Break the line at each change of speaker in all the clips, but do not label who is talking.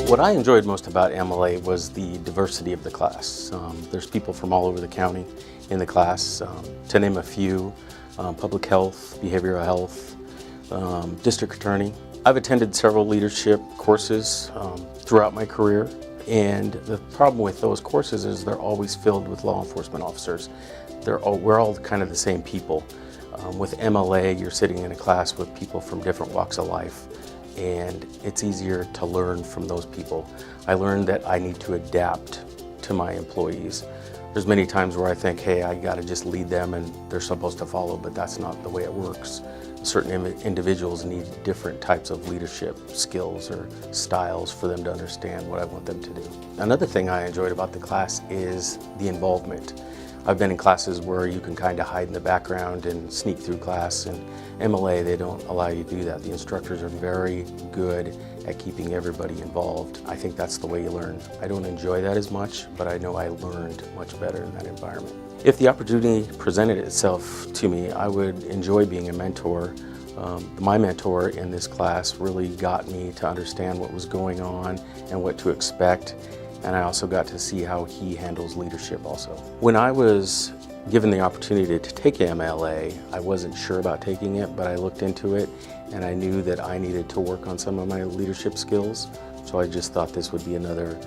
What I enjoyed most about MLA was the diversity of the class. There's people from all over the county in the class. To name a few, public health, behavioral health, district attorney. I've attended several leadership courses throughout my career, and the problem with those courses is they're always filled with law enforcement officers. We're all kind of the same people. With MLA, you're sitting in a class with people from different walks of life, and it's easier to learn from those people. I learned that I need to adapt to my employees. There's many times where I think, hey, I gotta just lead them and they're supposed to follow, but that's not the way it works. Certain individuals need different types of leadership skills or styles for them to understand what I want them to do. Another thing I enjoyed about the class is the involvement. I've been in classes where you can kind of hide in the background and sneak through class, and MLA, they don't allow you to do that. The instructors are very good at keeping everybody involved. I think that's the way you learn. I don't enjoy that as much, but I know I learned much better in that environment. If the opportunity presented itself to me, I would enjoy being a mentor. My mentor in this class really got me to understand what was going on and what to expect. And I also got to see how he handles leadership also. When I was given the opportunity to take MLA, I wasn't sure about taking it, but I looked into it and I knew that I needed to work on some of my leadership skills. So I just thought this would be another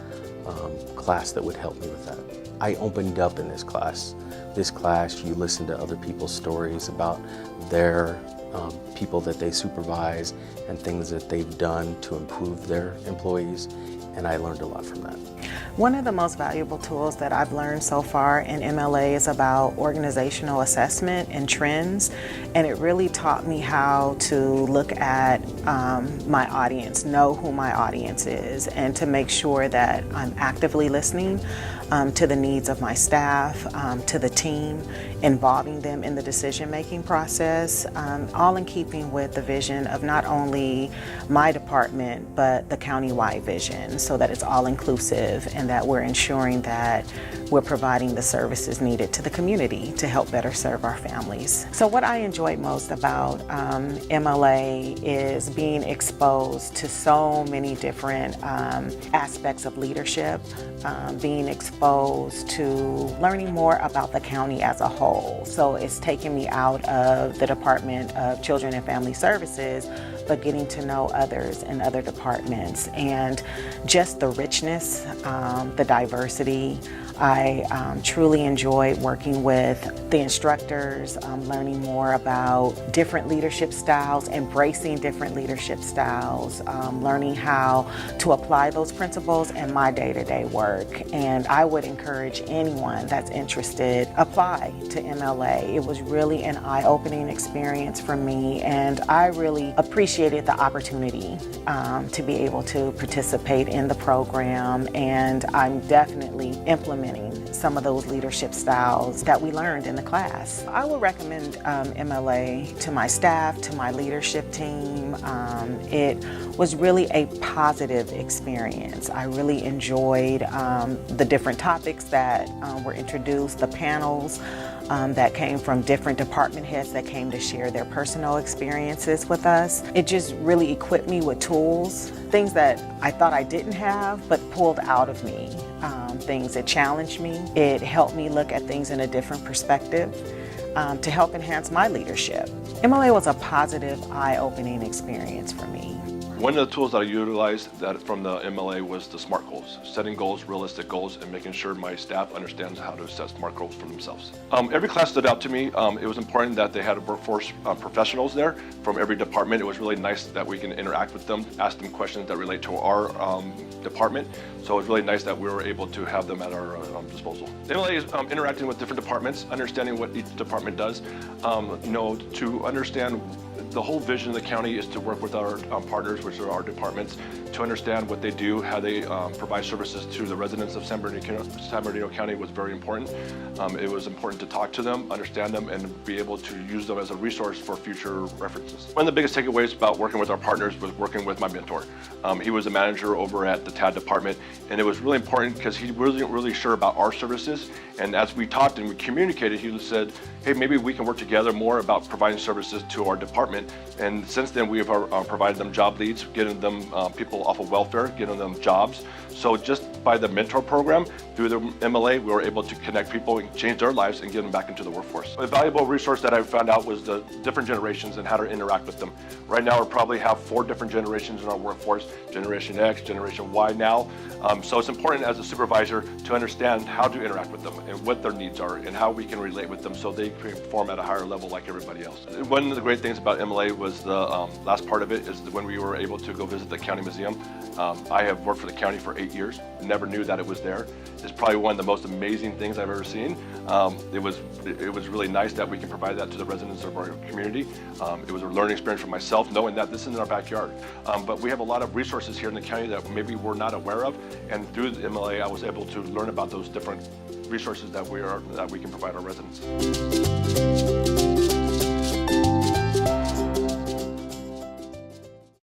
class that would help me with that. I opened up in this class. This class, you listen to other people's stories about their people that they supervise and things that they've done to improve their employees, and I learned a lot from that.
One of the most valuable tools that I've learned so far in MLA is about organizational assessment and trends, and it really taught me how to look at my audience, know who my audience is, and to make sure that I'm actively listening to the needs of my staff, to the team, involving them in the decision-making process, all in keeping with the vision of not only my department, but the county-wide vision, so that it's all-inclusive and that we're ensuring that we're providing the services needed to the community to help better serve our families. So what I enjoyed most about MLA is being exposed to so many different aspects of leadership, being exposed to learning more about the county as a whole. So it's taken me out of the Department of Children and Family Services, but getting to know others in other departments, and just the richness, the diversity. I truly enjoyed working with the instructors, learning more about different leadership styles, embracing different leadership styles, learning how to apply those principles in my day-to-day work. And I would encourage anyone that's interested, apply to MLA. It was really an eye-opening experience for me, and I really appreciated the opportunity to be able to participate in the program, and I'm definitely implementing some of those leadership styles that we learned in the class. I would recommend MLA to my staff, to my leadership team. It was really a positive experience. I really enjoyed the different topics that were introduced, the panels that came from different department heads that came to share their personal experiences with us. It just really equipped me with tools, things that I thought I didn't have, but pulled out of me. Things that challenged me. It helped me look at things in a different perspective to help enhance my leadership. MLA was a positive, eye-opening experience for me.
One of the tools that I utilized from the MLA was the SMART goals, setting goals, realistic goals, and making sure my staff understands how to set SMART goals for themselves. Every class stood out to me. It was important that they had a workforce professionals there from every department. It was really nice that we can interact with them, ask them questions that relate to our department. So it was really nice that we were able to have them at our disposal. The MLA is interacting with different departments, understanding what each department does, to understand the whole vision of the county is to work with our partners, which are our departments, to understand what they do, how they provide services to the residents of San Bernardino County was very important. It was important to talk to them, understand them, and be able to use them as a resource for future references. One of the biggest takeaways about working with our partners was working with my mentor. He was a manager over at the TAD department, and it was really important because he wasn't really sure about our services. And as we talked and we communicated, he said, hey, maybe we can work together more about providing services to our department. And since then, we have provided them job leads needs, getting them people off of welfare, getting them jobs. So just by the mentor program through the MLA, we were able to connect people and change their lives and get them back into the workforce. A valuable resource that I found out was the different generations and how to interact with them. Right now, we probably have 4 different generations in our workforce: Generation X, Generation Y now. So it's important as a supervisor to understand how to interact with them and what their needs are and how we can relate with them so they can perform at a higher level like everybody else. One of the great things about MLA was the last part of it is when we were able to go visit the county museum. I have worked for the county for 8 years, never knew that it was there. It's probably one of the most amazing things I've ever seen. It was really nice that we can provide that to the residents of our community. It was a learning experience for myself, knowing that this is in our backyard. But we have a lot of resources here in the county that maybe we're not aware of, and through the MLA, I was able to learn about those different resources that we can provide our residents.